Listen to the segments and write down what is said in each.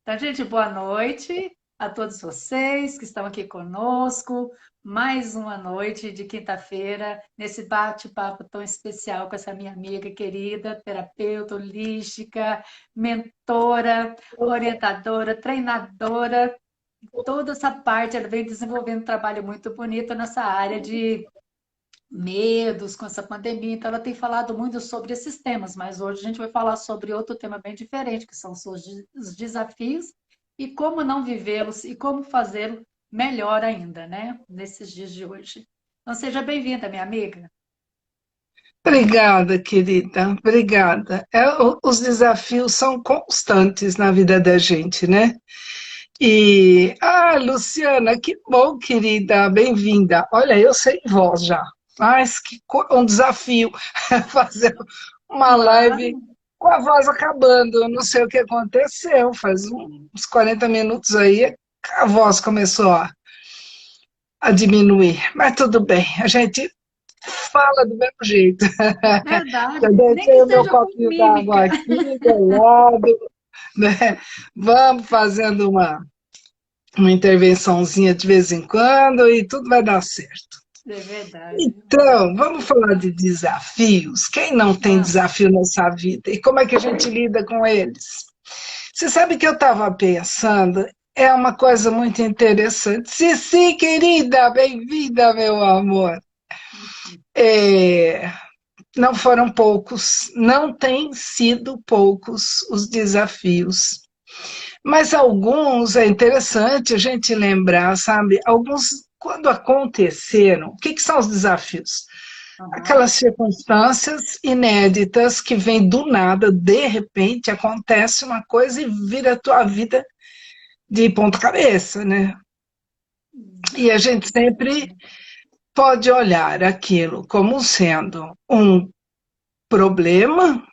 Então, gente, boa noite a todos vocês que estão aqui conosco. Mais uma noite de quinta-feira, nesse bate-papo tão especial com essa minha amiga querida, terapeuta holística, mentora, orientadora, treinadora. Toda essa parte, ela vem desenvolvendo um trabalho muito bonito nessa área de medos com essa pandemia. Então, ela tem falado muito sobre esses temas, mas hoje a gente vai falar sobre outro tema bem diferente, que são os desafios e como não vivê-los e como fazê-lo melhor ainda, né? Nesses dias de hoje. Então, seja bem-vinda, minha amiga. Obrigada, querida, obrigada. Os desafios são constantes na vida da gente, né? Luciana, que bom, querida, bem-vinda. Olha, eu sem voz já, mas um desafio fazer uma live Claro. com a voz acabando. Eu não sei o que aconteceu, faz uns 40 minutos aí, a voz começou a diminuir, mas tudo bem, a gente fala do mesmo jeito. Verdade. Eu Nem que deixei o meu seja com copinho d'água mímica. aqui do lado, né? Vamos fazendo uma intervençãozinha de vez em quando e tudo vai dar certo. É verdade. Então, vamos falar de desafios. Quem não tem Vamos. desafio nessa vida? E como é que a gente lida com eles? Você sabe que eu estava pensando, é uma coisa muito interessante. Cici, querida, bem-vinda, meu amor. É, não foram poucos, não têm sido poucos os desafios. Mas alguns é interessante a gente lembrar, sabe? Alguns, quando aconteceram, o que são os desafios? Aham. Aquelas circunstâncias inéditas que vêm do nada, de repente acontece uma coisa e vira a tua vida de ponta cabeça, né? E a gente sempre pode olhar aquilo como sendo um problema,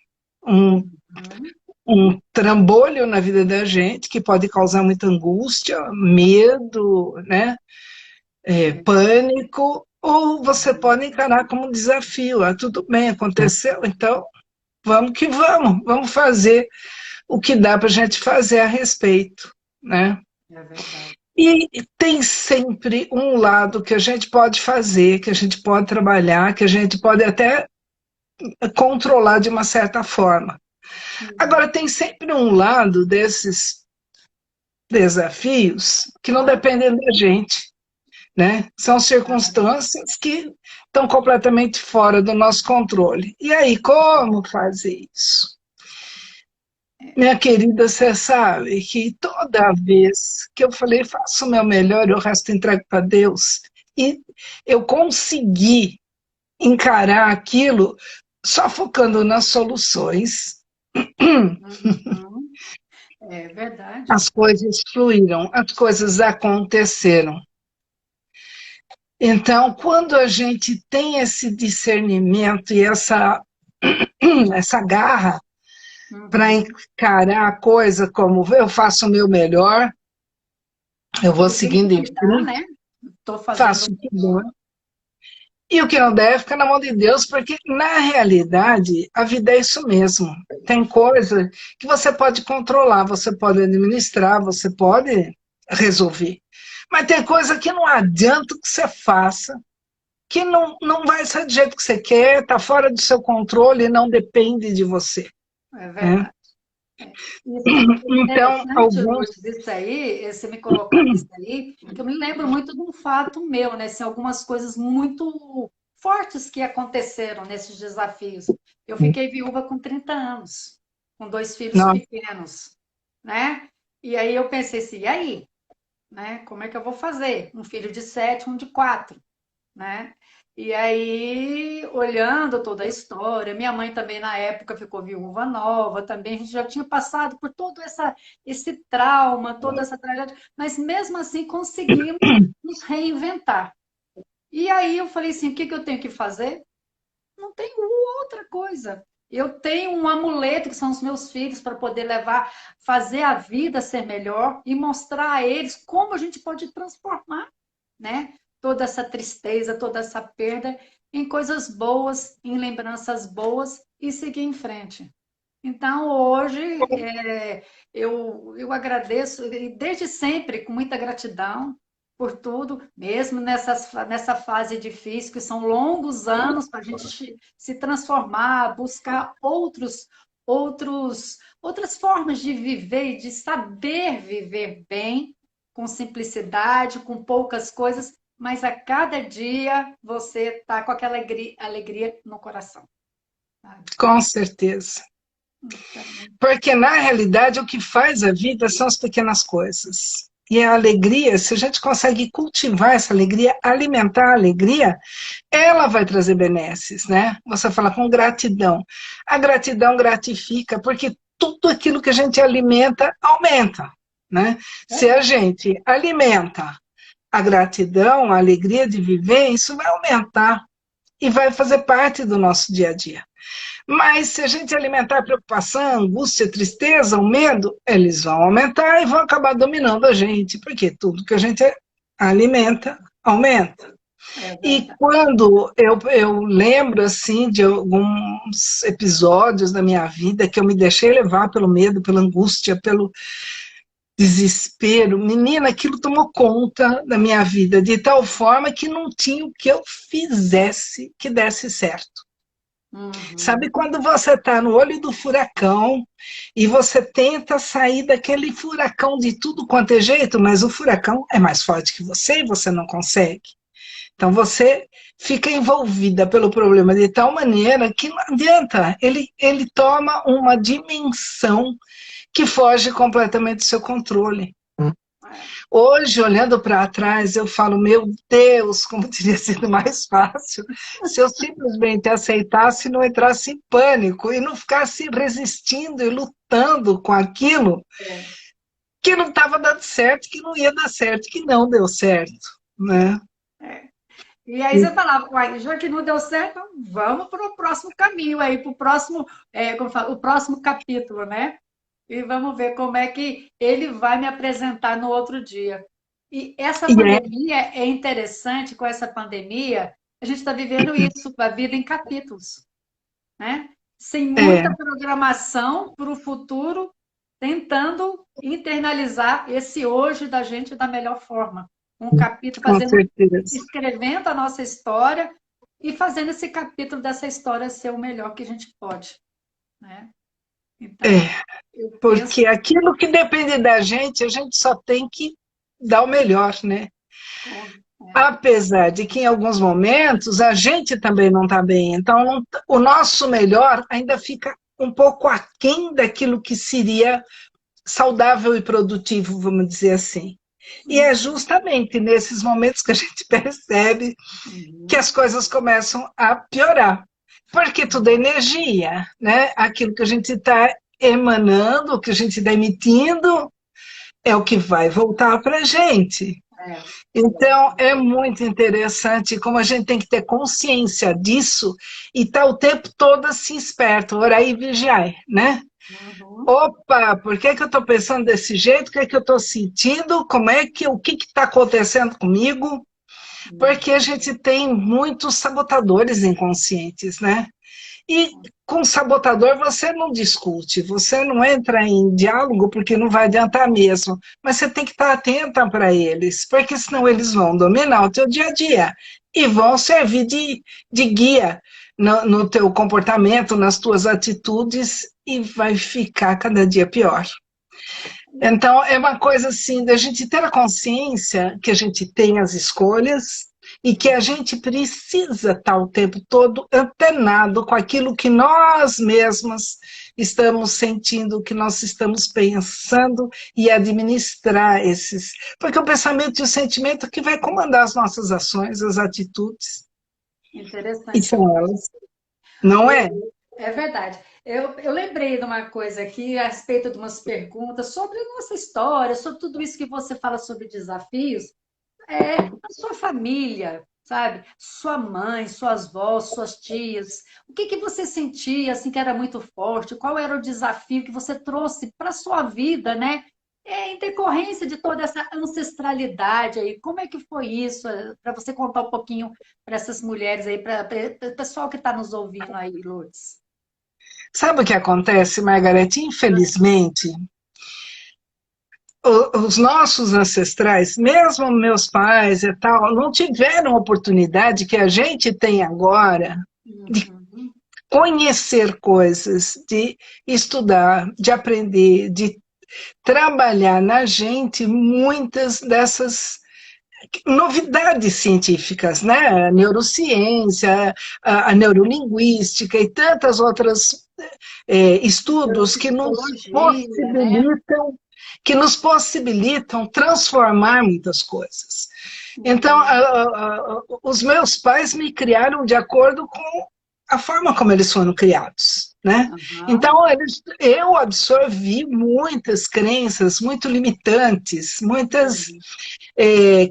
um Uhum. um trambolho na vida da gente que pode causar muita angústia, medo, né? Pânico, ou você pode encarar como um desafio. Ah, tudo bem, aconteceu, então vamos que vamos, vamos fazer o que dá para a gente fazer a respeito, né? É verdade. E tem sempre um lado que a gente pode fazer, que a gente pode trabalhar, que a gente pode até controlar de uma certa forma. Uhum. Agora, tem sempre um lado desses desafios que não Ah, dependem da gente, né? São claro. circunstâncias que estão completamente fora do nosso controle. E aí, como fazer isso? Minha querida, você sabe que toda vez que eu falei, faço o meu melhor e o resto entrego para Deus, e eu consegui encarar aquilo só focando nas soluções, Uhum. É verdade. as coisas fluíram, as coisas aconteceram. Então, quando a gente tem esse discernimento e essa garra para Uhum. encarar a coisa como eu faço o meu melhor, eu vou seguindo em Identificar, frente, né? Estou fazendo faço o o que dá. melhor. E o que não deve fica na mão de Deus, porque na realidade a vida é isso mesmo. Tem coisa que você pode controlar, você pode administrar, você pode resolver. Mas tem coisa que não adianta que você faça, que não vai ser do jeito que você quer, está fora do seu controle e não depende de você. É Né? verdade. Isso é Então, interessante, alguns. Lourdes, isso aí, você me colocando isso aí, que eu me lembro muito de um fato meu, né? Assim, algumas coisas muito fortes que aconteceram nesses desafios. Eu fiquei viúva com 30 anos, com dois filhos Não, pequenos, né? E aí eu pensei assim, e aí? Né? Como é que eu vou fazer? Um filho de 7, um de 4, né? E aí, olhando toda a história, minha mãe também na época ficou viúva nova, também a gente já tinha passado por esse trauma, toda essa tragédia, mas mesmo assim conseguimos nos reinventar. E aí eu falei assim, o que que eu tenho que fazer? Não tem outra coisa. Eu tenho um amuleto que são os meus filhos para poder levar, fazer a vida ser melhor e mostrar a eles como a gente pode transformar, né? Toda essa tristeza, toda essa perda em coisas boas, em lembranças boas e seguir em frente. Então, hoje, eu agradeço, e desde sempre, com muita gratidão por tudo, mesmo nessa fase difícil, que são longos anos para a gente se transformar, buscar outras formas de viver e de saber viver bem, com simplicidade, com poucas coisas, mas a cada dia você está com aquela alegria no coração, sabe? Com certeza. Então, Porque, na realidade, o que faz a vida são as pequenas coisas. E a alegria, se a gente consegue cultivar essa alegria, alimentar a alegria, ela vai trazer benesses, né? Você fala com gratidão. A gratidão gratifica, porque tudo aquilo que a gente alimenta, aumenta, né? Se a gente alimenta a gratidão, a alegria de viver, isso vai aumentar e vai fazer parte do nosso dia a dia. Mas se a gente alimentar a preocupação, angústia, tristeza, o medo, eles vão aumentar e vão acabar dominando a gente, porque tudo que a gente alimenta, aumenta. é E verdade. quando eu lembro, assim, de alguns episódios da minha vida que eu me deixei levar pelo medo, pela angústia, pelo desespero, menina, aquilo tomou conta da minha vida, de tal forma que não tinha o que eu fizesse que desse certo. Sabe Uhum. quando você está no olho do furacão e você tenta sair daquele furacão de tudo quanto é jeito, mas o furacão é mais forte que você e você não consegue? Então você fica envolvida pelo problema de tal maneira que não adianta, ele toma uma dimensão que foge completamente do seu controle. É, Hoje, olhando para trás, eu falo, meu Deus, como teria sido mais fácil se eu simplesmente aceitasse e não entrasse em pânico e não ficasse resistindo e lutando com aquilo é, que não estava dando certo, que não ia dar certo, que não deu certo, né? é. E aí você falava, uai, já que não deu certo, vamos para o próximo caminho aí, para o próximo, como fala, o próximo capítulo, né? E vamos ver como é que ele vai me apresentar no outro dia. E essa E é, pandemia é interessante, com essa pandemia, a gente está vivendo isso, a vida em capítulos, né? Sem é, muita programação para o futuro, tentando internalizar esse hoje da gente da melhor forma. Um capítulo com fazendo, certeza. escrevendo a nossa história e fazendo esse capítulo dessa história ser o melhor que a gente pode, né? Então, É, eu penso, porque aquilo que depende da gente, a gente só tem que dar o melhor, né? Apesar de que em alguns momentos a gente também não está bem, então o nosso melhor ainda fica um pouco aquém daquilo que seria saudável e produtivo, vamos dizer assim. E é justamente nesses momentos que a gente percebe que uhum, as coisas começam a piorar, porque tudo é energia, né? Aquilo que a gente está emanando, o que a gente está emitindo, é o que vai voltar para a gente. é, Então, é muito interessante como a gente tem que ter consciência disso e estar tá o tempo todo assim esperto, orar e vigiar, né? uhum, Opa, por que eu estou pensando desse jeito? O que eu estou sentindo? Como é que o que está acontecendo comigo? uhum, Porque a gente tem muitos sabotadores inconscientes, né? E com sabotador você não discute, você não entra em diálogo porque não vai adiantar mesmo. Mas você tem que estar atenta para eles, porque senão eles vão dominar o teu dia a dia e vão servir de guia no teu comportamento, nas tuas atitudes e vai ficar cada dia pior. Então, é uma coisa assim, da gente ter a consciência que a gente tem as escolhas e que a gente precisa estar o tempo todo antenado com aquilo que nós mesmas estamos sentindo, que nós estamos pensando e administrar esses. Porque o pensamento e o sentimento que vai comandar as nossas ações, as atitudes, e interessante são isso. elas, não é? É verdade. Eu lembrei de uma coisa aqui a respeito de umas perguntas sobre a nossa história, sobre tudo isso que você fala sobre desafios. A sua família, sabe? Sua mãe, suas vós, suas tias. O que que você sentia assim que era muito forte? Qual era o desafio que você trouxe para a sua vida, né? Em decorrência de toda essa ancestralidade aí, como é que foi isso? Para você contar um pouquinho para essas mulheres aí, para o pessoal que está nos ouvindo aí, Lourdes. Sabe o que acontece, Margarete? Infelizmente, os nossos ancestrais, mesmo meus pais e tal, não tiveram a oportunidade que a gente tem agora de Uhum. conhecer coisas, de estudar, de aprender, de trabalhar na gente muitas dessas novidades científicas, né? A neurociência, a neurolinguística e tantas outras estudos Neuropsicologia, né? que nos possibilitam transformar muitas coisas. Então, Uhum. os meus pais me criaram de acordo com a forma como eles foram criados, né? Aham. Então, eu absorvi muitas crenças muito limitantes, muitas Sim.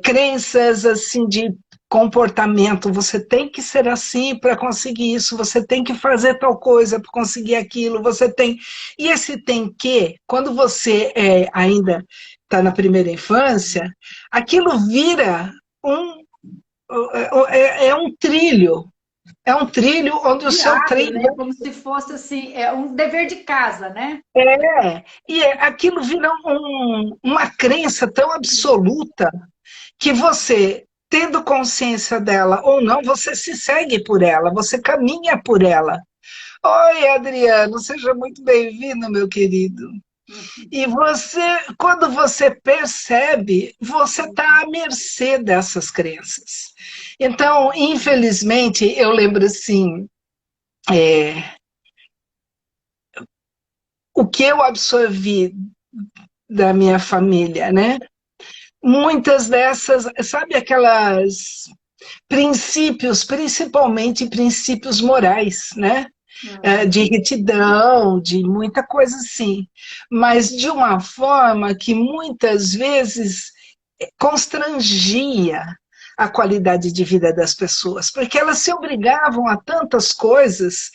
crenças assim de comportamento, você tem que ser assim para conseguir isso, você tem que fazer tal coisa para conseguir aquilo, você tem... E esse tem que, quando você ainda está na primeira infância, aquilo vira um... é um trilho onde o seu Diário, trem né? Como se fosse assim, um dever de casa, né? aquilo vira uma crença tão absoluta que você, tendo consciência dela ou não, você se segue por ela, você caminha por ela. Oi, Adriano, seja muito bem-vindo, meu querido. E você, quando você percebe, você está à mercê dessas crenças. Então, infelizmente, eu lembro assim, é, o que eu absorvi da minha família, né? Muitas dessas, sabe aquelas princípios, principalmente princípios morais, né? De Uhum. retidão, de muita coisa assim, mas de uma forma que muitas vezes constrangia a qualidade de vida das pessoas, porque elas se obrigavam a tantas coisas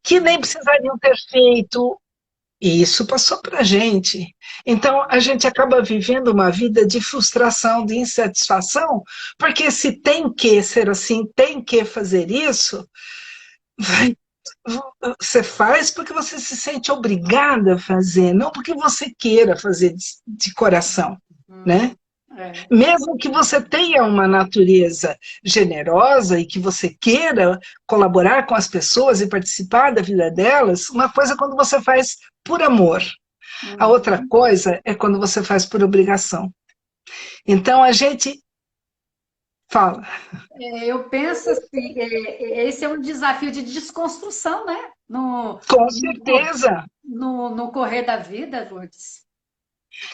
que nem Uhum. precisariam ter feito, e isso passou para a gente. Então, a gente acaba vivendo uma vida de frustração, de insatisfação, porque se tem que ser assim, tem que fazer isso, vai, você faz porque você se sente obrigada a fazer, não porque você queira fazer de coração, né? Uhum. É. Mesmo que você tenha uma natureza generosa e que você queira colaborar com as pessoas e participar da vida delas, uma coisa é quando você faz por amor, a outra Uhum. coisa é quando você faz por obrigação. Então a gente fala, Eu penso assim, esse é um desafio de desconstrução, né? com No, certeza, no correr da vida, Lourdes.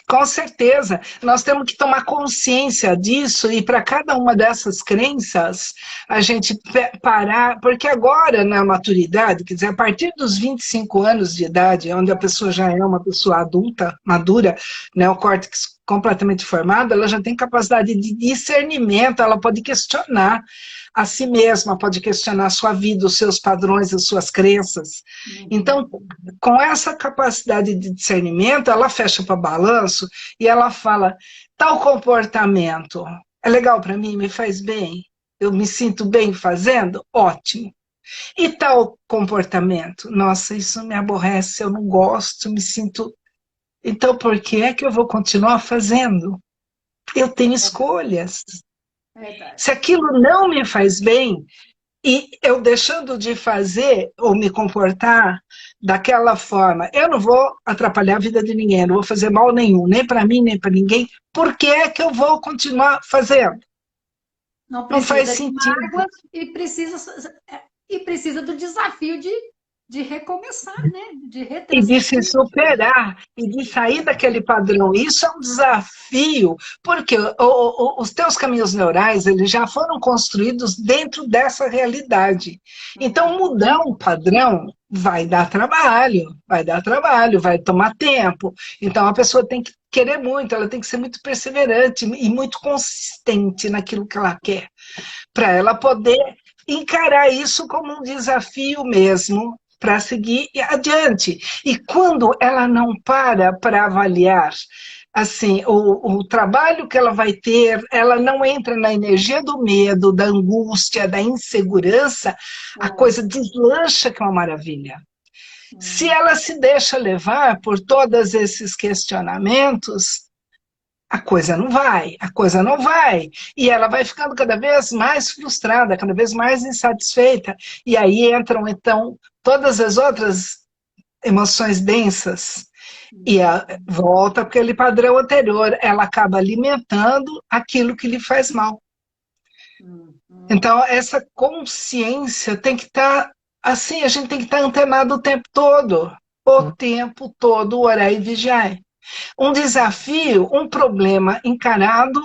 com certeza, nós temos que tomar consciência disso e para cada uma dessas crenças a gente parar, porque agora na maturidade, quer dizer, a partir dos 25 anos de idade, onde a pessoa já é uma pessoa adulta, madura, né, o córtex completamente formado, ela já tem capacidade de discernimento, ela pode questionar a si mesma, pode questionar a sua vida, os seus padrões, as suas crenças. Então, Uhum. com essa capacidade de discernimento, ela fecha para balanço e ela fala: tal comportamento é legal para mim, me faz bem, eu me sinto bem fazendo? Ótimo. E tal comportamento? Nossa, isso me aborrece, eu não gosto, me sinto. Então, por que é que eu vou continuar fazendo? Eu tenho escolhas. Verdade. Se aquilo não me faz bem, e eu deixando de fazer ou me comportar daquela forma, eu não vou atrapalhar a vida de ninguém, não vou fazer mal nenhum, nem para mim, nem para ninguém. Por que é que eu vou continuar fazendo? Não Não faz precisa de sentido. mágoas e precisa do desafio de recomeçar, né? De E de se retransmitir. superar, e de sair daquele padrão. Isso é um desafio, porque os teus caminhos neurais, eles já foram construídos dentro dessa realidade. Então, Uhum. mudar um padrão vai dar trabalho, vai tomar tempo. Então, a pessoa tem que querer muito, ela tem que ser muito perseverante e muito consistente naquilo que ela quer, para ela poder encarar isso como um desafio mesmo para seguir adiante. E quando ela não para avaliar assim o trabalho que ela vai ter, ela não entra na energia do medo, da angústia, da insegurança, a É. coisa deslancha que é uma maravilha. Se ela se deixa levar por todos esses questionamentos, a coisa não vai, a coisa não vai. E ela vai ficando cada vez mais frustrada, cada vez mais insatisfeita. E aí entram, então, todas as outras emoções densas. E volta para aquele padrão anterior. Ela acaba alimentando aquilo que lhe faz mal. Então, essa consciência tem que estar, assim, a gente tem que estar antenado o tempo todo, orar e vigiar. Um desafio, um problema encarado,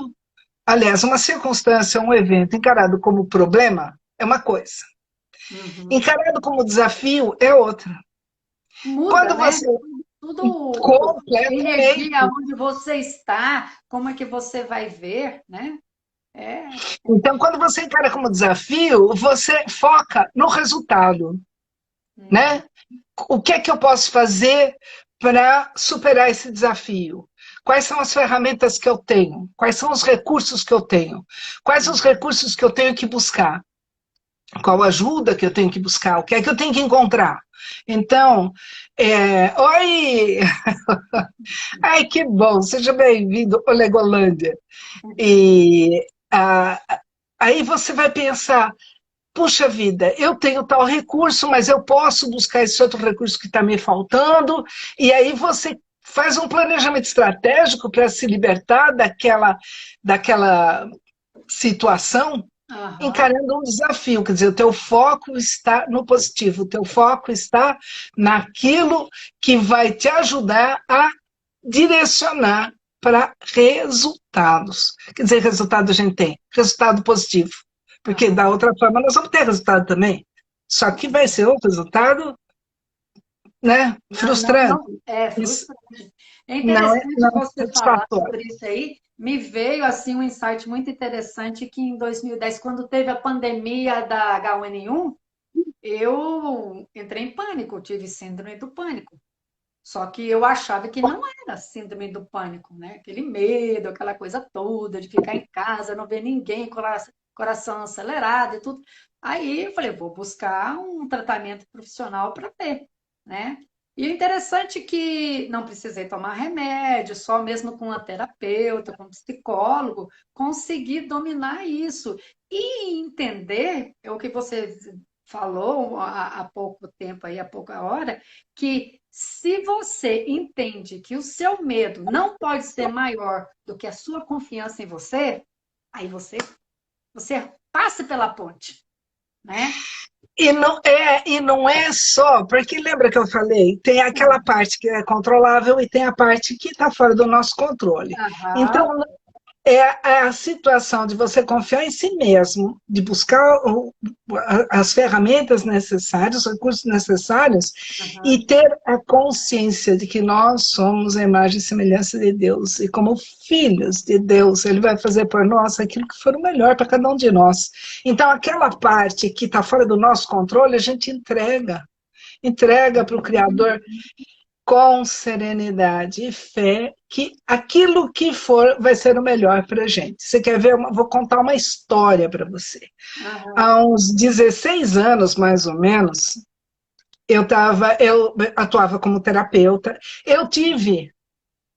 aliás, uma circunstância, um evento encarado como problema é uma coisa. Encarado como desafio é outra. Muda, quando né? você Tudo completamente energia, onde você está, como é que você vai ver, né? Então, quando você encara como desafio, você foca no resultado, né? O que é que eu posso fazer para superar esse desafio? Quais são as ferramentas que eu tenho? Quais são os recursos que eu tenho? Quais são os recursos que eu tenho que buscar? Qual ajuda que eu tenho que buscar? O que é que eu tenho que encontrar? Então, oi! Ai, que bom! Seja bem-vindo, Olegolândia. E aí você vai pensar, puxa vida, eu tenho tal recurso, mas eu posso buscar esse outro recurso que está me faltando, e aí você faz um planejamento estratégico para se libertar daquela situação, encarando um desafio, quer dizer, o teu foco está no positivo, o teu foco está naquilo que vai te ajudar a direcionar para resultados. Quer dizer, resultado a gente tem, resultado positivo. Porque da outra forma nós vamos ter resultado também. Só que vai ser um resultado, né, frustrante. É frustrante. É Não é, interessante não é você falar satisfatório. sobre isso aí. Me veio assim um insight muito interessante que em 2010, quando teve a pandemia da H1N1, eu entrei em pânico, tive síndrome do pânico. Só que eu achava que não era síndrome do pânico, né? Aquele medo, aquela coisa toda de ficar em casa, não ver ninguém, coração acelerado e tudo. Aí eu falei, vou buscar um tratamento profissional para ver, né? E o interessante é que não precisei tomar remédio, só mesmo com a terapeuta, com um psicólogo, consegui dominar isso e entender, é o que você falou há pouco tempo aí, há pouca hora, que se você entende que o seu medo não pode ser maior do que a sua confiança em você, aí você passa pela ponte, né? E não é só, porque lembra que eu falei, tem aquela parte que é controlável e tem a parte que está fora do nosso controle. Aham, Então, é a situação de você confiar em si mesmo, de buscar as ferramentas necessárias, os recursos necessários, aham. e ter a consciência de que nós somos a imagem e semelhança de Deus, e como filhos de Deus, Ele vai fazer por nós aquilo que for o melhor para cada um de nós. Então, aquela parte que está fora do nosso controle, a gente entrega para o Criador com serenidade e fé que aquilo que for vai ser o melhor para a gente. Você quer ver? Vou contar uma história para você. Há uns 16 anos, mais ou menos, eu atuava como terapeuta. Eu tive,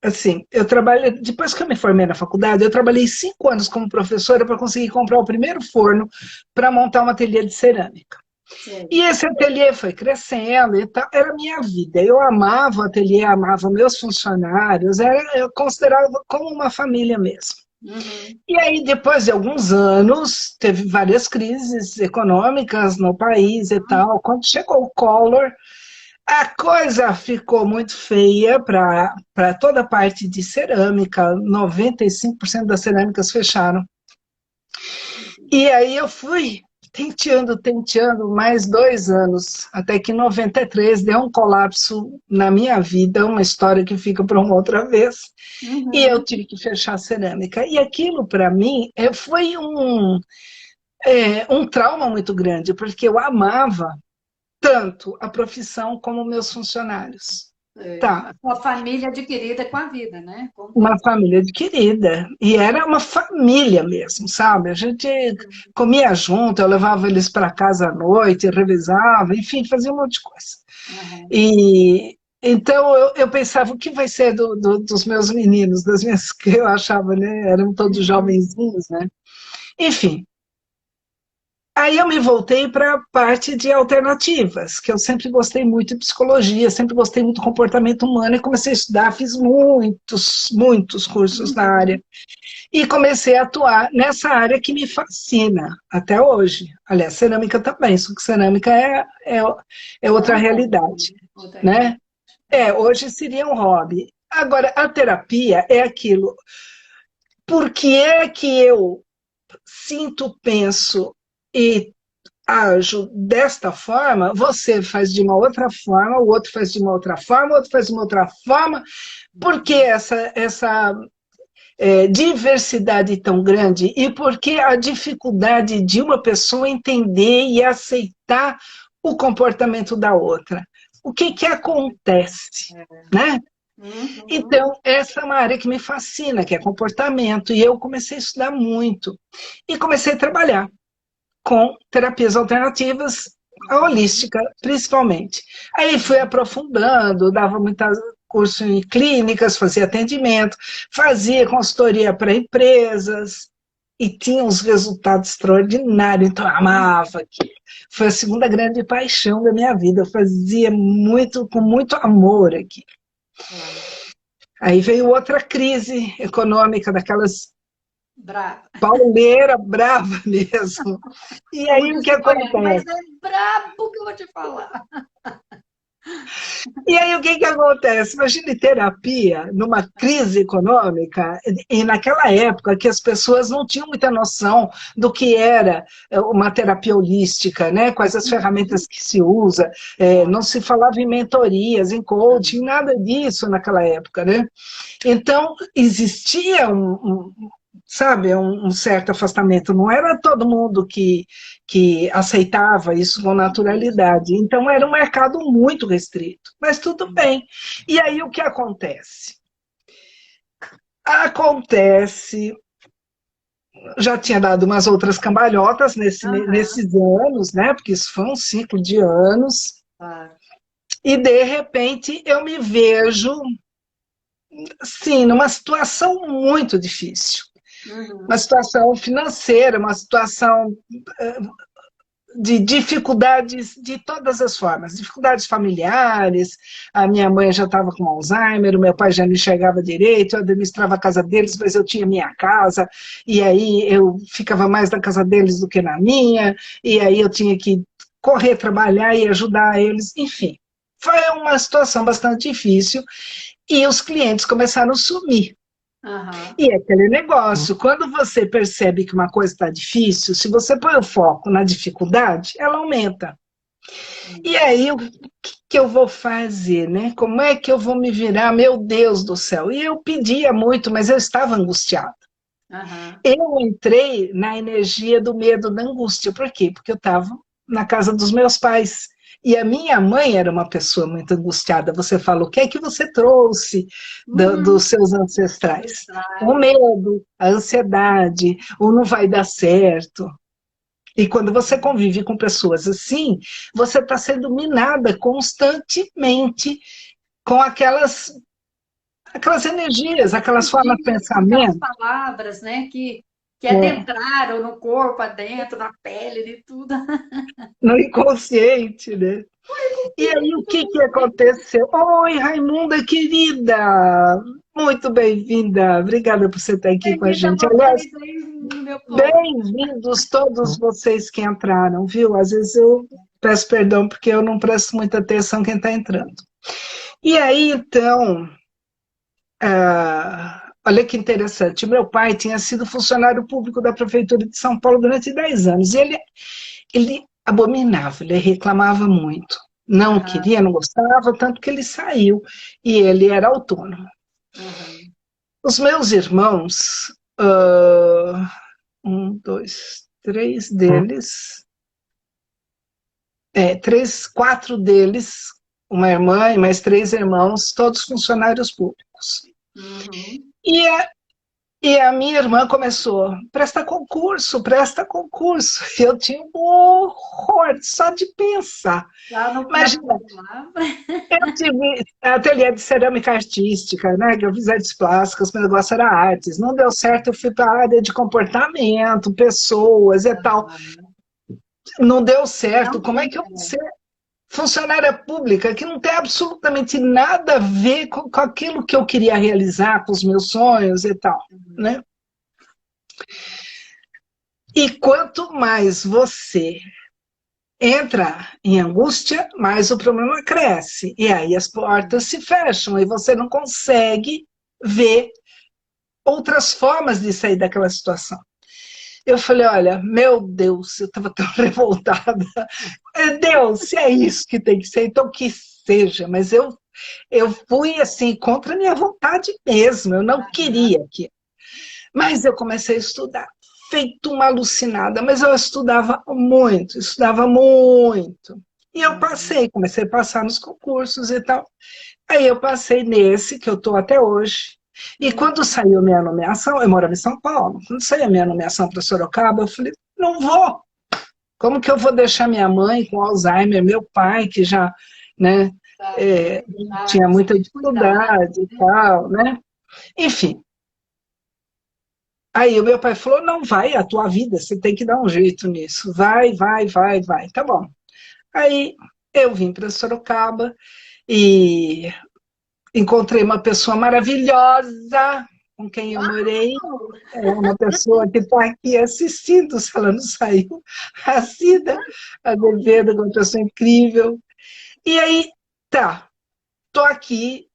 assim, eu trabalhei, depois que eu me formei na faculdade, eu trabalhei 5 anos como professora para conseguir comprar o primeiro forno para montar uma ateliê de cerâmica. E Sei. esse ateliê foi crescendo e tal, era a minha vida. Eu amava o ateliê, amava meus funcionários, eu considerava como uma família mesmo. Uhum. E aí, depois de alguns anos, teve várias crises econômicas no país e tal. Quando chegou o Collor, a coisa ficou muito feia para toda a parte de cerâmica. 95% das cerâmicas fecharam. E aí eu fui tenteando mais 2 anos, até que em 93 deu um colapso na minha vida, uma história que fica para uma outra vez, e eu Uhum. tive que fechar a cerâmica. E aquilo, para mim, foi um trauma muito grande, porque eu amava tanto a profissão como meus funcionários. Tá, A sua família adquirida com a vida, né? Com o uma tempo. família querida, e era uma família mesmo, sabe? A gente comia junto, eu levava eles para casa à noite, revezava, enfim, fazia um monte de coisa. Aham. E então eu pensava, o que vai ser dos meus meninos, das minhas, que eu achava, né? Eram todos Uhum. jovenzinhos, né? Enfim, aí eu me voltei para a parte de alternativas, que eu sempre gostei muito de psicologia, sempre gostei muito do comportamento humano e comecei a estudar, fiz muitos cursos na área Uhum. e comecei a atuar nessa área que me fascina até hoje. Aliás, cerâmica também, só que cerâmica é É outra um hobby, realidade, né? Outra né? realidade. É. Hoje seria um hobby. Agora, a terapia é aquilo. Por que é que eu sinto, penso e ajo desta forma, você faz de uma outra forma, o outro faz de uma outra forma, o outro faz de uma outra forma, porque essa diversidade tão grande e porque a dificuldade de uma pessoa entender e aceitar o comportamento da outra. O que que acontece, né? Uhum. Então, essa é uma área que me fascina, que é comportamento, e eu comecei a estudar muito e comecei a trabalhar com terapias alternativas, a Uhum. holística, principalmente. Aí fui aprofundando, dava muita curso em clínicas, fazia atendimento, fazia consultoria para empresas e tinha uns resultados extraordinários, então eu amava aquilo. Foi a segunda grande paixão da minha vida, eu fazia muito, com muito amor aqui. Claro. Aí veio outra crise econômica, daquelas Brava. pauleira brava mesmo. E Como aí o diz que o baiano, mas acontece? é brabo que eu vou te falar. E aí o que que acontece? Imagine terapia numa crise econômica, e naquela época que as pessoas não tinham muita noção do que era uma terapia holística, né? Quais as ferramentas Uhum. que se usa, Claro. não se falava em mentorias, em coaching, nada disso naquela época, né? Então, existia sabe, um certo afastamento. Não era todo mundo que aceitava isso com Isso. naturalidade. Então, era um mercado muito restrito. Mas tudo bem. E aí, o que acontece? Acontece, já tinha dado umas outras cambalhotas Aham. nesses anos, né? Porque isso foi um ciclo de anos. Claro. E, de repente, eu me vejo, sim, numa situação muito difícil. Uma Uhum. situação financeira, uma situação de dificuldades de todas as formas, dificuldades familiares, a minha mãe já estava com Alzheimer, o meu pai já não enxergava direito, eu administrava a casa deles, mas eu tinha minha casa, e aí eu ficava mais na casa deles do que na minha, e aí eu tinha que correr, trabalhar e ajudar eles, enfim. Foi uma situação bastante difícil, e os clientes começaram a sumir. Aham. E é aquele negócio, quando você percebe que uma coisa está difícil, se você põe o foco na dificuldade, ela aumenta. E Uhum. aí, o que eu vou fazer, né? Como é que eu vou me virar? Meu Deus do céu! E eu pedia muito, mas eu estava angustiada. Aham. Eu entrei na energia do medo, da angústia. Por quê? Porque eu estava na casa dos meus pais. E a minha mãe era uma pessoa muito angustiada. Você fala, o que é que você trouxe dos Uhum. seus ancestrais? O Ancestrais. medo, a ansiedade, o não vai dar certo. E quando você convive com pessoas assim, você está sendo minada constantemente com aquelas energias, aquelas formas de Energias, com aquelas pensamento. palavras, né, que É, adentraram no corpo, adentro, na pele, de tudo. no inconsciente, né? E aí, o Querido, que que aconteceu? Oi, Raimunda, querida! Muito bem-vinda. Obrigada por você estar aqui com a bem-vinda a gente. Aliás, vocês aí no meu povo. bem-vindos todos vocês que entraram, viu? Às vezes eu peço perdão porque eu não presto muita atenção quem está entrando. E aí, então, olha que interessante, meu pai tinha sido funcionário público da Prefeitura de São Paulo durante 10 anos, e ele abominava, ele reclamava muito, não Aham. queria, não gostava, tanto que ele saiu, e ele era autônomo. Aham. Os meus irmãos, um, dois, três deles, quatro deles uma irmã e mais 3 irmãos, todos funcionários públicos. Uhum. E a minha irmã começou, presta concurso, presta concurso. Eu tinha um horror só de pensar. Lá na Imagina, palavra. eu tive ateliê de cerâmica artística, né? Que eu fiz artes plásticas, meu negócio era artes. Não deu certo, eu fui para a área de comportamento, pessoas e tal. Não deu certo. Não Como é tem. que eu vou ser funcionária pública, que não tem absolutamente nada a ver com aquilo que eu queria realizar, com os meus sonhos e tal, né? E quanto mais você entra em angústia, mais o problema cresce. E aí as portas se fecham e você não consegue ver outras formas de sair daquela situação. Eu falei, olha, meu Deus, eu estava tão revoltada. Deus, se é isso que tem que ser, então que seja. Mas eu fui assim, contra a minha vontade mesmo, eu não queria que. Mas eu comecei a estudar, feito uma alucinada, mas eu estudava muito, estudava muito. E eu passei, comecei a passar nos concursos e tal. Aí eu passei nesse, que eu estou até hoje. E quando saiu minha nomeação, eu morava em São Paulo, quando saiu a minha nomeação para Sorocaba, eu falei, não vou. Como que eu vou deixar minha mãe com Alzheimer, meu pai, que já, né, tinha muita Cuidado. dificuldade e tal, né? Enfim, aí o meu pai falou, não, vai, é a tua vida, você tem que dar um jeito nisso. Vai, vai, vai, vai. Tá bom. Aí eu vim para Sorocaba e encontrei uma pessoa maravilhosa com quem eu morei. É uma pessoa que está aqui assistindo, se ela não saiu. A Cida Azevedo, uma pessoa incrível. E aí, tá, tô aqui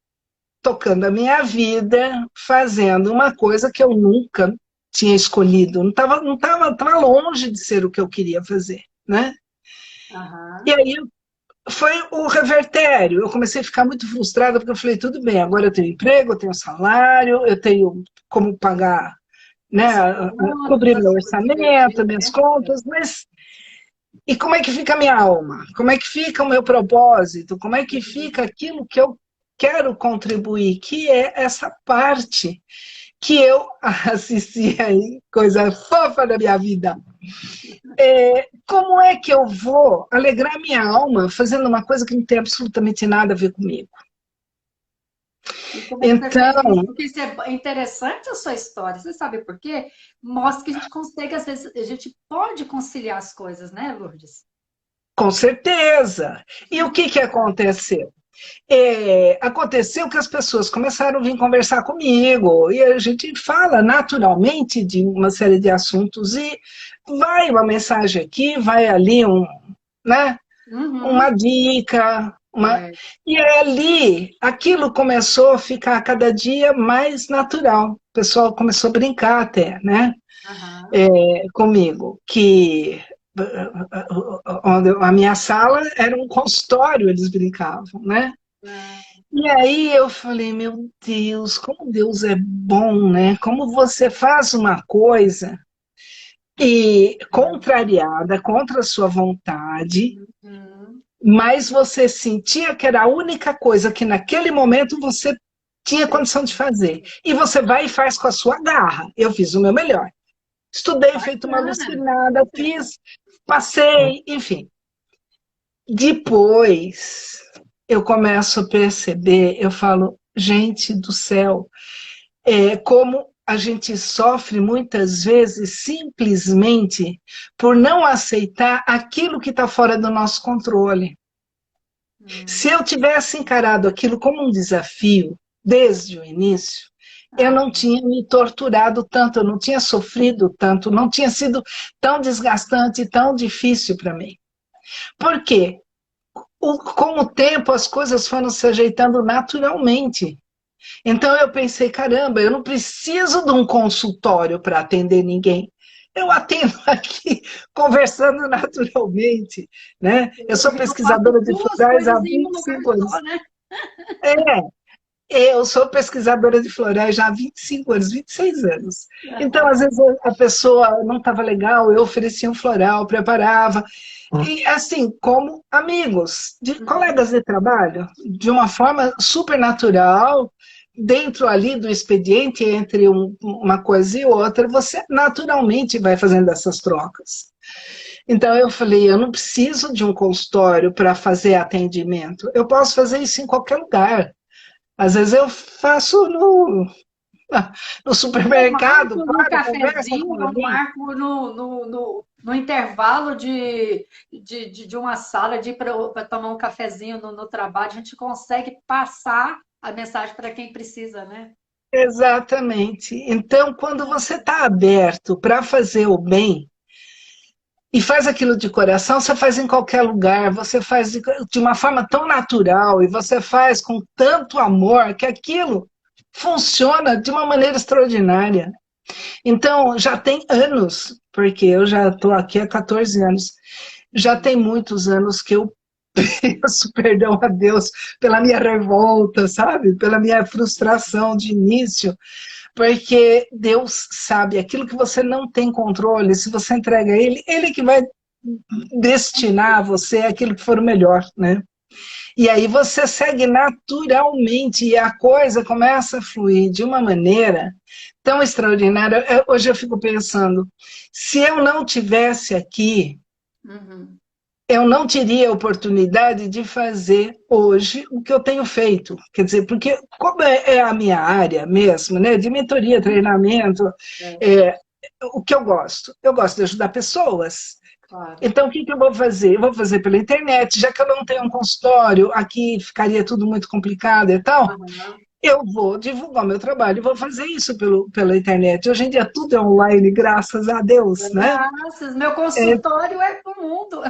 tocando a minha vida, fazendo uma coisa que eu nunca tinha escolhido. Tava longe de ser o que eu queria fazer, né? E Aham. aí foi o revertério. Eu comecei a ficar muito frustrada, porque eu falei, tudo bem, agora eu tenho emprego, eu tenho salário, eu tenho como pagar, né, As contas, cobrir meu as coisas do dia a orçamento, dia, minhas né? contas, mas e como é que fica a minha alma? Como é que fica o meu propósito? Como é que fica aquilo que eu quero contribuir, que é essa parte que eu assisti aí, coisa fofa da minha vida. Como é que eu vou alegrar minha alma fazendo uma coisa que não tem absolutamente nada a ver comigo? E como é que você fez isso? Então, Porque isso é interessante a sua história. Você sabe por quê? Mostra que a gente consegue, às vezes, a gente pode conciliar as coisas, né, Lourdes? com certeza. E o que aconteceu? Aconteceu que as pessoas começaram a vir conversar comigo e a gente fala naturalmente de uma série de assuntos e vai uma mensagem aqui, vai ali né, uma Uhum. dica, É. e ali aquilo começou a ficar cada dia mais natural. O pessoal começou a brincar até, né, Aham. comigo, que a minha sala era um consultório, eles brincavam, né? É. E aí eu falei, meu Deus, como Deus é bom, né? Como você faz uma coisa e contrariada, contra a sua vontade, Uhum. mas você sentia que era a única coisa que naquele momento você tinha condição de fazer. E você vai e faz com a sua garra. Eu fiz o meu melhor. Estudei, feito uma Bacana. alucinada, fiz, passei, enfim. Depois eu começo a perceber, eu falo, gente do céu, como a gente sofre muitas vezes simplesmente por não aceitar aquilo que está fora do nosso controle. Se eu tivesse encarado aquilo como um desafio desde o início, eu Ah, não tinha me torturado tanto, eu não tinha sofrido tanto, não tinha sido tão desgastante, tão difícil para mim. Por quê? Com o tempo as coisas foram se ajeitando naturalmente. Então eu pensei, caramba, eu não preciso de um consultório para atender ninguém. Eu atendo aqui conversando naturalmente, né? Eu sou eu faço pesquisadora de duas florais há coisas em um vinte e lugar cinco só, anos. né? É, Eu sou pesquisadora de florais já há 25 anos, 26 anos. Então, Aham. às vezes, a pessoa não estava legal, eu oferecia um floral, preparava. E, assim, como amigos, de Uhum. colegas de trabalho, de uma forma super natural, dentro ali do expediente, entre uma coisa e outra, você naturalmente vai fazendo essas trocas. Então, eu falei, eu não preciso de um consultório para fazer atendimento. Eu posso fazer isso em qualquer lugar. Às vezes eu faço no Eu supermercado, marco no para, conversa cafezinho, com eu alguém. marco no intervalo de uma sala, de ir para tomar um cafezinho no trabalho, a gente consegue passar a mensagem para quem precisa, né? Exatamente. Então, quando você está aberto para fazer o bem, e faz aquilo de coração, você faz em qualquer lugar, você faz de uma forma tão natural, e você faz com tanto amor, que aquilo funciona de uma maneira extraordinária. Então, já tem anos, porque eu já estou aqui há 14 anos, já Uhum. tem muitos anos que eu peço perdão a Deus pela minha revolta, sabe? Pela minha frustração de início, porque Deus sabe aquilo que você não tem controle, se você entrega a Ele, Ele que vai destinar a você aquilo que for o melhor, né? E aí você segue naturalmente e a coisa começa a fluir de uma maneira tão extraordinária. Hoje eu fico pensando, se eu não tivesse aqui, Uhum. eu não teria a oportunidade de fazer hoje o que eu tenho feito. Quer dizer, porque como é a minha área mesmo, né, de mentoria, treinamento, É, é, o que eu gosto? Eu gosto de ajudar pessoas. claro. Então, o que, que eu vou fazer? Eu vou fazer pela internet, já que eu não tenho um consultório, aqui ficaria tudo muito complicado e tal, Aham. eu vou divulgar o meu trabalho, vou fazer isso pela internet. Hoje em dia tudo é online, graças a Deus, né? Graças, meu consultório é do mundo.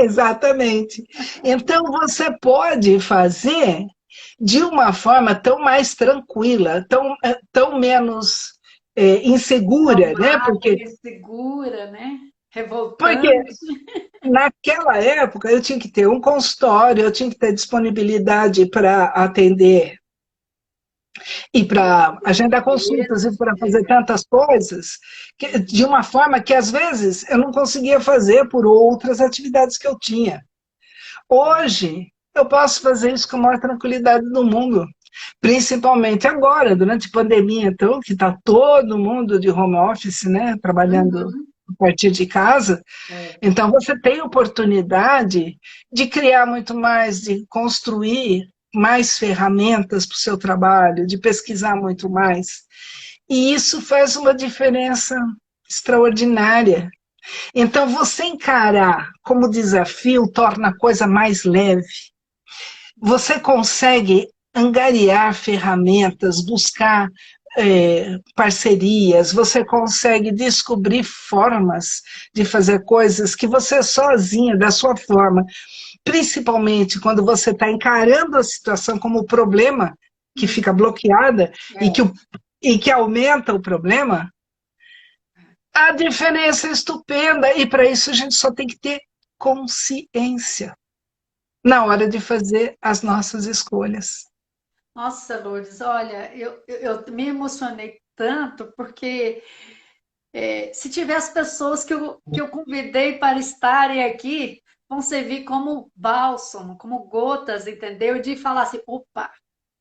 Exatamente. Então, você pode fazer de uma forma tão mais tranquila, tão menos insegura, né? Calmada, insegura, né? Porque Revoltante. naquela época eu tinha que ter um consultório, eu tinha que ter disponibilidade para atender e para agendar consultas e para fazer tantas coisas, de uma forma que às vezes eu não conseguia fazer por outras atividades que eu tinha. Hoje, eu posso fazer isso com a maior tranquilidade do mundo, principalmente agora, durante a pandemia, então, que está todo mundo de home office, né, trabalhando Uhum. a partir de casa. É. Então, você tem oportunidade de criar muito mais, de construir mais ferramentas para o seu trabalho, de pesquisar muito mais. E isso faz uma diferença extraordinária. Então, você encarar como desafio torna a coisa mais leve. Você consegue angariar ferramentas, buscar parcerias, você consegue descobrir formas de fazer coisas que você sozinha, da sua forma, principalmente quando você está encarando a situação como problema, que Uhum. fica bloqueada e É. e que aumenta o problema, a diferença é estupenda, e para isso a gente só tem que ter consciência na hora de fazer as nossas escolhas. Nossa, Lourdes, olha, eu me emocionei tanto porque se tiver as pessoas que eu convidei para estarem aqui, vão servir como bálsamo, como gotas, entendeu? De falar assim, opa,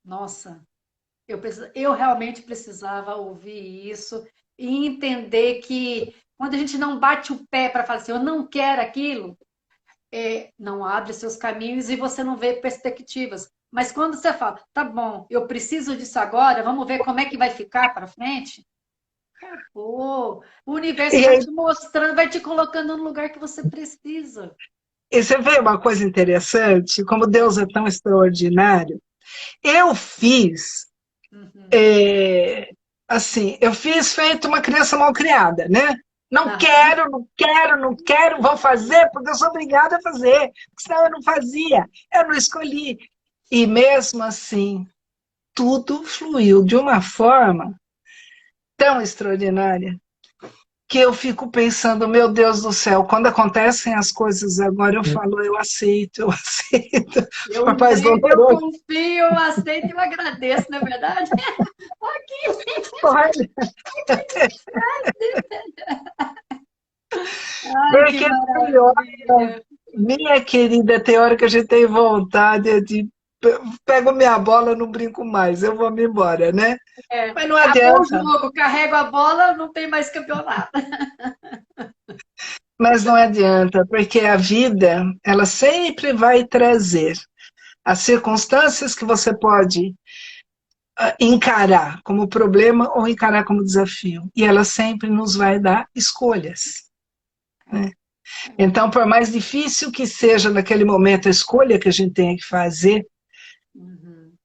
nossa, eu realmente precisava ouvir isso e entender que quando a gente não bate o pé para falar assim, eu não quero aquilo, não abre seus caminhos e você não vê perspectivas. Mas quando você fala, tá bom, eu preciso disso agora, vamos ver como é que vai ficar para frente. Acabou. O universo E, vai aí, te mostrando, vai te colocando no lugar que você precisa. e você vê uma coisa interessante, como Deus é tão extraordinário. Eu fiz, Uhum. é, assim, eu fiz feito uma criança mal criada, né? Não Aham. quero, não quero, não quero, vou fazer porque eu sou obrigada a fazer, senão eu não fazia, eu não escolhi. E mesmo assim, tudo fluiu de uma forma tão extraordinária. que eu fico pensando, meu Deus do céu, quando acontecem as coisas agora, eu falo, eu aceito, eu aceito. Eu Por mais entrego, eu doloroso. confio, eu aceito e eu agradeço, não é verdade? Aqui, Olha, ai, que porque tem hora, maravilha. minha querida, tem hora que a gente tem vontade de pego minha bola, não brinco mais, eu vou me embora, né? É, Mas não acabou o adianta, jogo, carrego a bola, não tem mais campeonato. mas não adianta, porque a vida, ela sempre vai trazer as circunstâncias que você pode encarar como problema ou encarar como desafio. E ela sempre nos vai dar escolhas. Né? Então, por mais difícil que seja naquele momento a escolha que a gente tem que fazer, Uhum.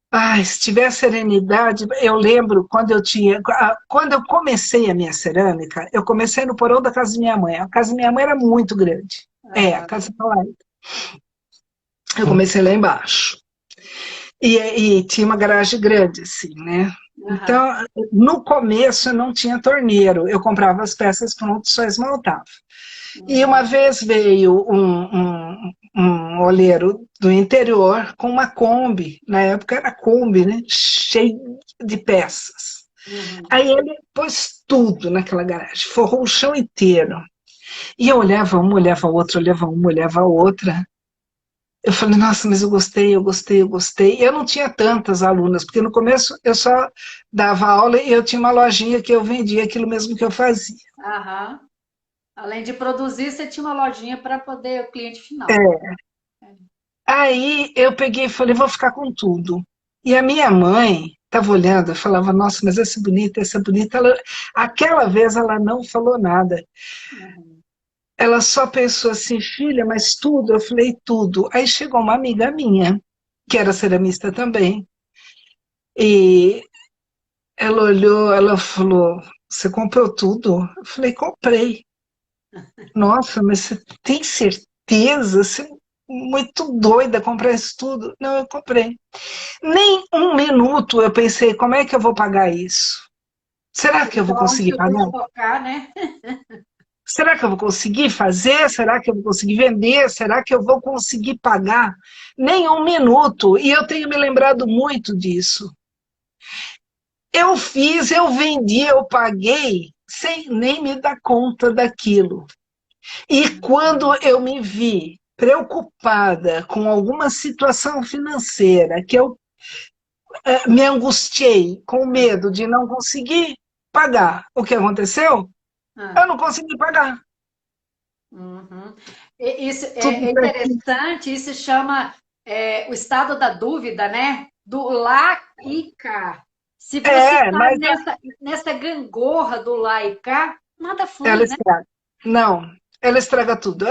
se tiver serenidade, eu lembro quando eu comecei a minha cerâmica, eu comecei no porão da casa de minha mãe. A casa de minha mãe era muito grande. A Aham, casa lá. Eu comecei lá embaixo. E tinha uma garagem grande, assim, né? aham. Então, no começo eu não tinha torneiro, eu comprava as peças prontas, só esmaltava. E uma Uhum. vez veio um oleiro do interior com uma Kombi, na época era Kombi, né? Cheio de peças. Uhum. Aí ele pôs tudo naquela garagem, forrou o chão inteiro. E eu olhava uma, olhava a outra, olhava uma, olhava a outra. Eu falei, nossa, mas eu gostei, eu gostei, eu gostei. E eu não tinha tantas alunas, porque no começo eu só dava aula e eu tinha uma lojinha que eu vendia aquilo mesmo que eu fazia. Aham. Além de produzir, você tinha uma lojinha para poder o cliente final. É. Aí eu peguei e falei, vou ficar com tudo. E a minha mãe estava olhando, eu falava, nossa, mas essa é bonita, essa é bonita. Aquela vez ela não falou nada. Uhum. Ela só pensou assim, filha, mas tudo? Eu falei, tudo. Aí chegou uma amiga minha, que era ceramista também, e ela olhou, ela falou, você comprou tudo? Eu falei, comprei. Nossa, mas você tem certeza? Você é muito doida comprar isso tudo? Não, eu comprei. Nem um minuto eu pensei, como é que eu vou pagar isso? Será que eu vou Então, onde que conseguir eu vou pagar? estocar, né? Será que eu vou conseguir fazer? Será que eu vou conseguir vender? Será que eu vou conseguir pagar? Nem um minuto. E eu tenho me lembrado muito disso. Eu fiz, eu vendi, eu paguei, sem nem me dar conta daquilo. E quando eu me vi preocupada com alguma situação financeira, que eu me angustiei com medo de não conseguir pagar, o que aconteceu? Ah, Eu não consegui pagar. uhum. Isso Tudo é certinho. interessante, isso chama o estado da dúvida, né? Do lá e cá. Se você está Mas nessa gangorra do lá e cá, nada ela flui, né? estraga. Não, ela estraga tudo.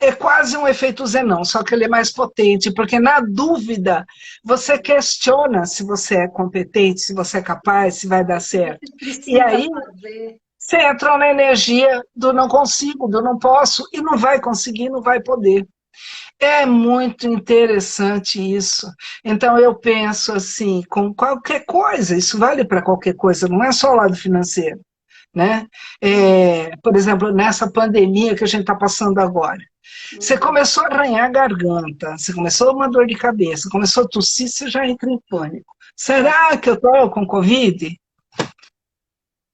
É quase um efeito Zenão, só que ele é mais potente, porque na dúvida você questiona se você é competente, se você é capaz, se vai dar O que certo. você E precisa aí fazer? você entrou na energia do não consigo, do não posso, e não vai conseguir, não vai poder. É muito interessante isso. Então eu penso assim, com qualquer coisa, isso vale para qualquer coisa, não é só o lado financeiro, né? Por exemplo, nessa pandemia que a gente está passando agora. Você Uhum. começou a arranhar a garganta, você começou uma dor de cabeça, começou a tossir, você já entra em pânico. Ah, Será que eu estou com Covid?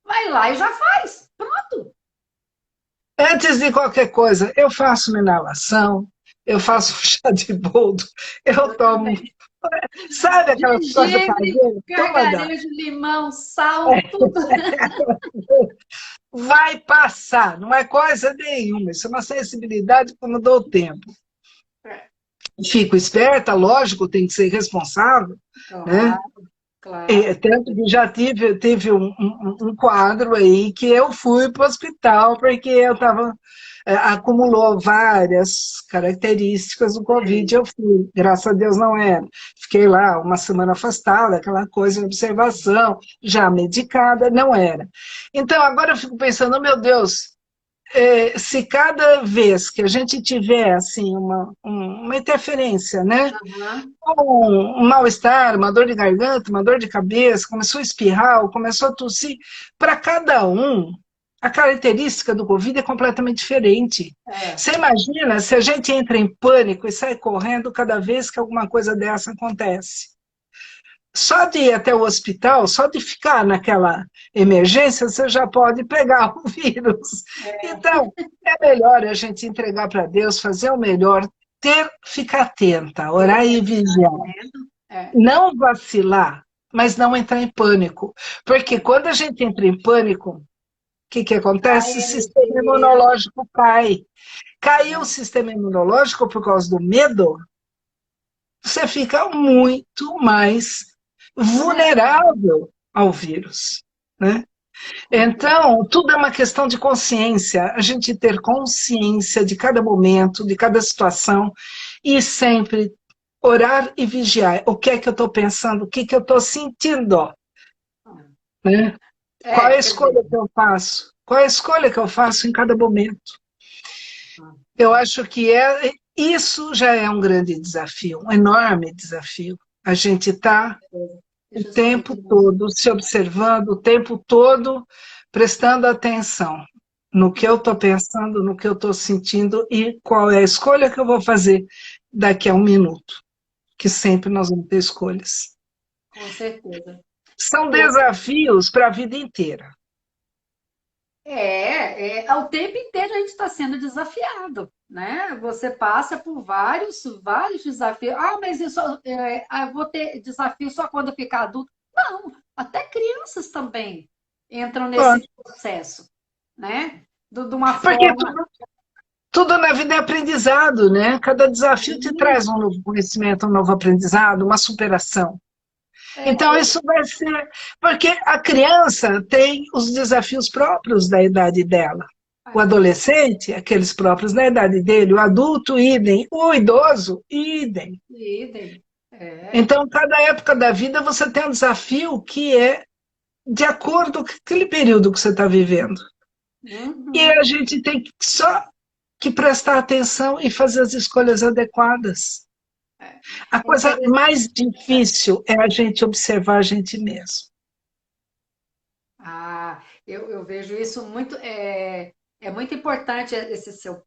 vai lá e já faz. Pronto. Antes de qualquer coisa, eu faço uma inalação, eu faço um chá de boldo, eu Eu tomo. também. Sabe aquela coisa Gengibre, caseira toda? gargarejo, limão, sal, tudo. Vai passar, não é coisa nenhuma, isso é uma sensibilidade que eu não dou tempo. Fico esperta, lógico, tem que ser responsável, né? Claro, claro. Tanto que já tive um quadro aí que eu fui para o hospital porque eu estava acumulou várias características do Covid, Sei. eu fui, graças a Deus não era. Fiquei lá uma semana afastada, aquela coisa de observação, já medicada, não era. Então agora eu fico pensando, meu Deus, se cada vez que a gente tiver assim, uma interferência, né? Aham. Um mal-estar, uma dor de garganta, uma dor de cabeça, começou a espirrar, ou começou a tossir, para cada um, a característica do Covid é completamente diferente. É, Você imagina se a gente entra em pânico e sai correndo cada vez que alguma coisa dessa acontece. Só de ir até o hospital, só de ficar naquela emergência, você já pode pegar o vírus. é, Então, é melhor a gente entregar para Deus, fazer o melhor, ficar atenta, orar e vigiar. é, Não vacilar, mas não entrar em pânico. Porque quando a gente entra em pânico, o que cai acontece? O a sistema energia. imunológico cai. Caiu o É, sistema imunológico por causa do medo, você fica muito mais vulnerável. vulnerável ao vírus, né? É, Então, tudo é uma questão de consciência, a gente ter consciência de cada momento, de cada situação, e sempre orar e vigiar. O que é que eu estou pensando? O que é que eu estou sentindo? Né? Qual é a quer dizer, escolha que eu faço? Qual é a escolha que eu faço em cada momento? Eu acho que isso já é um grande desafio, um enorme desafio. A gente está o deixa eu saber tempo que não. todo se observando, o tempo todo prestando atenção no que eu estou pensando, no que eu estou sentindo e qual é a escolha que eu vou fazer daqui a um minuto, que sempre nós vamos ter escolhas. Com certeza. São Eu, desafios para a vida inteira. ao tempo inteiro a gente está sendo desafiado, né? Você passa por vários desafios. Ah, mas eu vou ter desafio só quando eu ficar adulto. Não, até crianças também entram nesse processo, né? De uma Porque forma. tudo na vida é aprendizado, né? Cada desafio te traz um novo conhecimento, um novo aprendizado, uma superação. Então, É, isso vai ser. Porque a criança tem os desafios próprios da idade dela. O é, adolescente, aqueles próprios da idade dele. O adulto, idem. O idoso, idem. idem. É. Então, cada época da vida você tem um desafio que é de acordo com aquele período que você está vivendo. E Uhum. a gente tem só que prestar atenção e fazer as escolhas adequadas. A É coisa interessante. mais difícil é a gente observar a gente mesmo. Eu vejo isso muito. É muito importante esse seu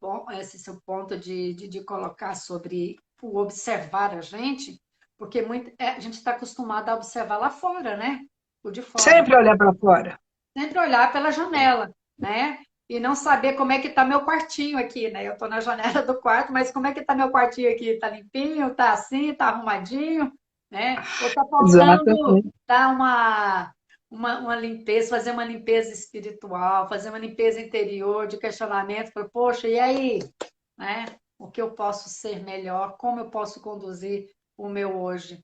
ponto de colocar sobre o observar a gente, porque a gente está acostumado a observar lá fora, né? O de fora. Sempre olhar para fora. Sempre olhar pela janela, né? E não saber como é que está meu quartinho aqui, né? Eu estou na janela do quarto, mas como é que está meu quartinho aqui? Está limpinho? Está assim? Está arrumadinho? Né? Ou está faltando Exatamente. dar uma limpeza, fazer uma limpeza espiritual, fazer uma limpeza interior de questionamento, para, poxa, e aí? Né? O que eu posso ser melhor? Como eu posso conduzir o meu hoje?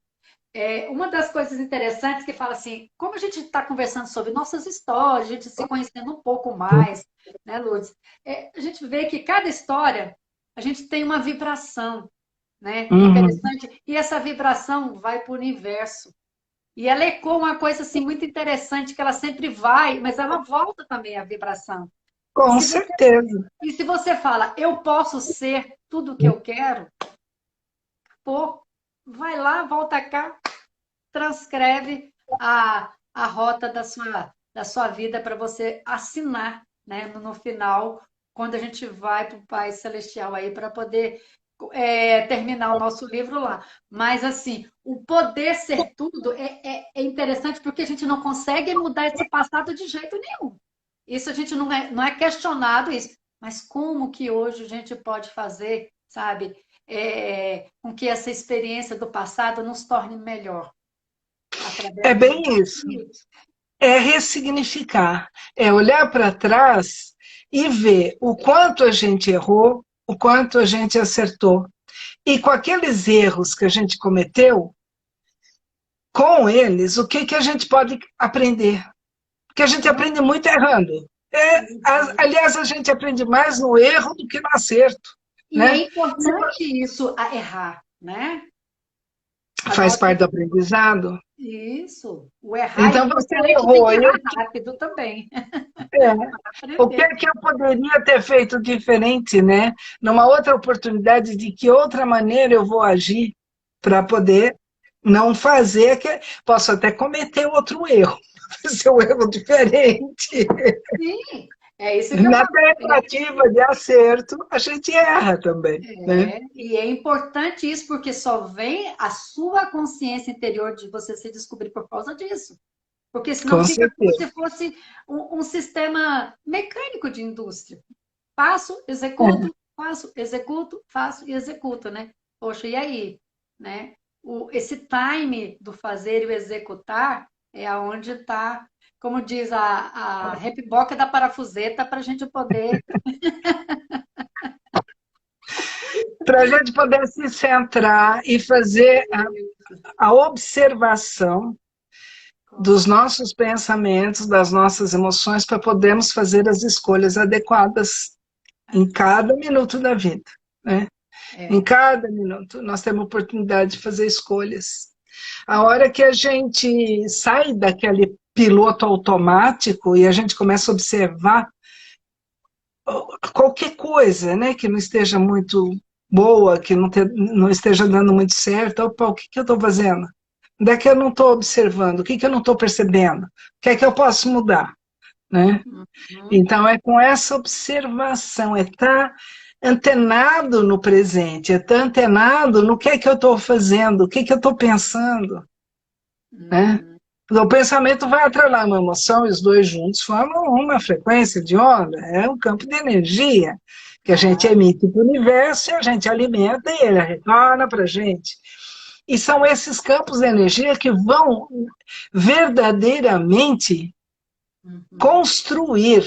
Uma das coisas interessantes que fala assim, como a gente está conversando sobre nossas histórias, a gente se conhecendo um pouco mais, né, Lourdes? A gente vê que cada história, a gente tem uma vibração, né? Uhum. Interessante. E essa vibração vai para o universo. E ela ecoa uma coisa assim muito interessante, que ela sempre vai, mas ela volta também a vibração. E Com se você, certeza. e se você fala, eu posso ser tudo o que eu quero, pô, vai lá, volta cá, transcreve a rota da sua vida para você assinar, né, no final, quando a gente vai para o Pai Celestial aí para poder terminar o nosso livro lá. Mas, assim, o poder ser tudo é interessante porque a gente não consegue mudar esse passado de jeito nenhum. Isso a gente não é questionado isso. Mas como que hoje a gente pode fazer, sabe, com que essa experiência do passado nos torne melhor? É Através dos bem isso. desafios. É ressignificar. É olhar para trás e ver o quanto a gente errou, o quanto a gente acertou. E com aqueles erros que a gente cometeu, com eles, o que a gente pode aprender? Porque a gente aprende muito errando. Aliás, a gente aprende mais no erro do que no acerto. E é Né? importante isso, a errar, né? Faz Anota parte do aprendizado. isso. O errar é Então você importante, tem errou. que errar rápido também. É, o que Aprender. é que eu poderia ter feito diferente, né? Numa outra oportunidade, de que outra maneira eu vou agir para poder não fazer, posso até cometer outro erro, fazer um erro diferente. Sim, é isso que eu Na falei. tentativa de acerto, a gente erra também, né? E é importante isso, porque só vem a sua consciência interior de você se descobrir por causa disso. Porque senão Com fica como certeza. se fosse um sistema mecânico de indústria. Faço, É. executo, faço e executo, né? Poxa, e aí? Né? Esse time do fazer e o executar é aonde está, como diz a repiboca da parafuseta, para a gente poder. Para a gente poder se centrar e fazer a observação dos nossos pensamentos, das nossas emoções, para podermos fazer as escolhas adequadas em cada minuto da vida, né? Em É, cada minuto, nós temos a oportunidade de fazer escolhas. A hora que a gente sai daquele piloto automático e a gente começa a observar qualquer coisa, né, que não esteja muito boa, que não esteja dando muito certo, opa, o que eu estou fazendo? Onde é que eu não estou observando? O que eu não estou percebendo? O que é que eu posso mudar? Né? uhum, Então, é com essa observação, é estar antenado no presente, é estar antenado no que é que eu estou fazendo, o que eu estou pensando. Né? uhum. O pensamento vai atrelar uma emoção e os dois juntos formam uma frequência de onda, é um campo de energia que a gente Ah, emite para o universo e a gente alimenta e ele retorna para a gente. E são esses campos de energia que vão verdadeiramente uhum. construir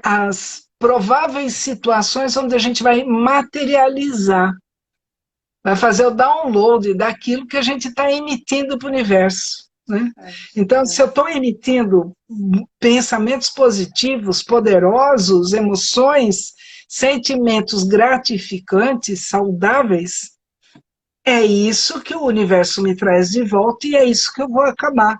as prováveis situações onde a gente vai materializar, vai fazer o download daquilo que a gente está emitindo para o universo. Né? É, Então, é. se eu estou emitindo pensamentos positivos, poderosos, emoções, sentimentos gratificantes, saudáveis, é isso que o universo me traz de volta e é isso que eu vou acabar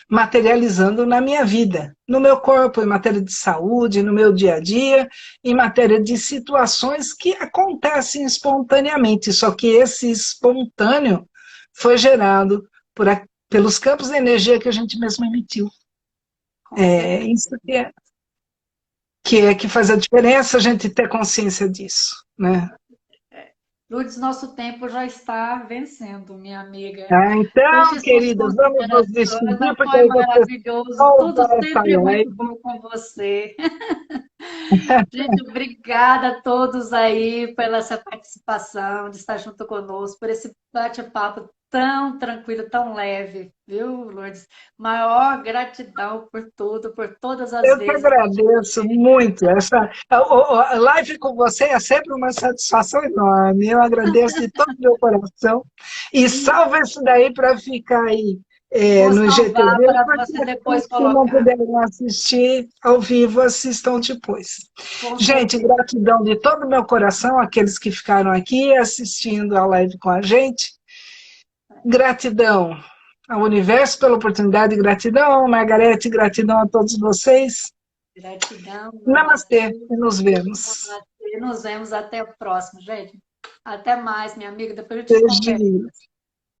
materializando na minha vida, no meu corpo, em matéria de saúde, no meu dia a dia, em matéria de situações que acontecem espontaneamente, só que esse espontâneo foi gerado pelos campos de energia que a gente mesmo emitiu. Com É certeza. isso que faz a diferença a gente ter consciência disso, né? Lourdes, nosso tempo já está vencendo, minha amiga. Ah, então, Deixe suas queridas, vamos nos considerações. despedir, porque Foi aí você maravilhoso. solta Tudo essa sempre muito live. bom com você. Gente, obrigada a todos aí pela essa participação, de estar junto conosco, por esse bate-papo tão tranquilo, tão leve, viu, Lourdes? Maior gratidão por tudo, por todas as Eu que vezes que a gente agradeço muito. A live com você é sempre uma satisfação enorme. Eu agradeço de todo o meu coração. E salva isso daí para ficar aí vou no salvar IGTV, para porque você os depois que não colocar. puderam assistir ao vivo assistam depois. Com Gente, certeza. gratidão de todo o meu coração, aqueles que ficaram aqui assistindo a live com a gente. Gratidão ao universo pela oportunidade, gratidão, Margarete, gratidão a todos vocês. Gratidão, Namastê, namastê, e nos vemos. namastê. Nos vemos até o próximo, gente. Até mais, minha amiga. Depois eu te converso. Beijinhos.